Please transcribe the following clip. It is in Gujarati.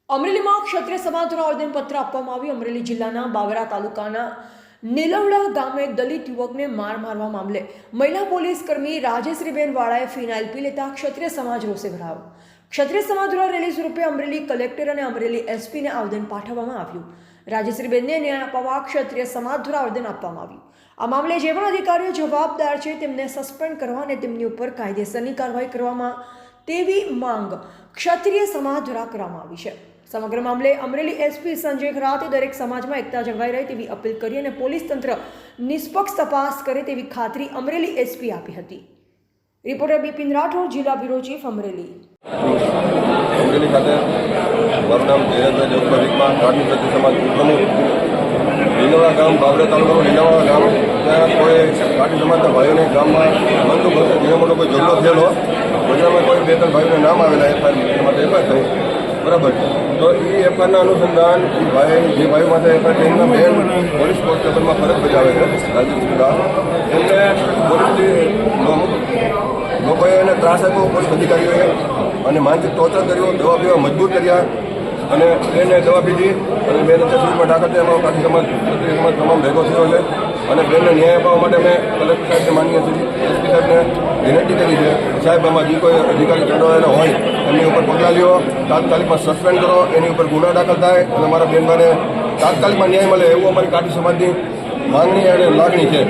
અમરેલીમાં ક્ષત્રિય સમાજ દ્વારા આવેદનપત્ર આપવામાં આવ્યું। અમરેલી જિલ્લાના બાવરા તાલુકાના નીલવડા ગામે દલિત યુવકને મારવા મામલે મહિલા પોલીસ કર્મી રાજેશ્રીબેન વાળાએ ફિનાઇલ પી લેતા ક્ષત્રિય સમાજ રોષે ભરાયો। ક્ષત્રિય સમાજ દ્વારા રેલી સ્વરૂપે અમરેલી કલેક્ટર અને અમરેલી એસપીને આવેદન પાઠવવામાં આવ્યું। રાજેશ્રીબેનને ન્યાય અપાવવા ક્ષત્રિય સમાજ દ્વારા આવેદન આપવામાં આવ્યું। આ મામલે જે પણ અધિકારીઓ જવાબદાર છે તેમને સસ્પેન્ડ કરવા અને તેમની ઉપર કાયદેસરની કાર્યવાહી કરવામાં તેવી માંગ ક્ષત્રિય સમાજ દ્વારા કરવામાં આવી છે। સમગ્ર મામલે અમરેલી એસપી સંજય ખરાતે દરેક સમાજમાં એકતા જળવાઈ રહે તેવી અપીલ કરી અને પોલીસ તંત્ર નિષ્પક્ષ તપાસ કરે તેવી ખાતરી અમરેલી એસપી આપી હતી। રિપોર્ટર બિપિન રાઠોડ, જિલ્લા બ્યુરો ચીફ, અમરેલી। અમરેલી ખાતે મારું નામ જયરાજભાઈ દેવપરીમાં કાઠી ક્ષત્રિય સમાજ પ્રમુખ। લીલવડા ગામ, બાવરા તાલુકાનું લીલવડા ગામ, ત્યાં કોઈ કાઠી સમાજના ભાઈઓને ગામમાં બનતું બનતું ઘણો મોટો કોઈ ઝઘડો થયેલો। બજારમાં કોઈ બે ત્રણ ભાઈઓના નામ આવેલા એફઆઈઆર માટે એફઆઈઆર થઈ, બરાબર। તો એ એફઆઈઆરના અનુસંધાન એ ભાઈ જે ભાઈઓ માટે એફઆઈઆર થઈને બેન પોલીસ કોન્સ્ટેબલમાં ફરજ બજાવે છે રાજેશ્રીબા, એમને પોલીસથી લોકોએ એને ત્રાસ આપ્યો, પોલીસ અધિકારીઓએ, અને માનસિક ટોર્ચર કર્યો, દવા પીવા મજબૂર કર્યા, અને બેનને દવા પીધી અને બેન તસવીરમાં દાખલ થયા। એમાં કાઠી સમાજ ક્ષત્રિય સમાજ તમામ ભેગો થયો છે અને બેનને ન્યાય અપાવવા માટે અમે કલેક્ટર સાહેબને માનીએ છીએ, એસપી સાહેબને વિનંતી કરી છે, સાહેબ આમાં જે કોઈ અધિકારી ચડાવેલા હોય એમની ઉપર પગલાં લ્યો, તાત્કાલિકમાં સસ્પેન્ડ કરો, એની ઉપર ગુના દાખલ થાય અને અમારા બેનભાઈને તાત્કાલિકમાં ન્યાય મળે એવું અમારી કાઠી સમાજની માંગણી અને લાગણી છે।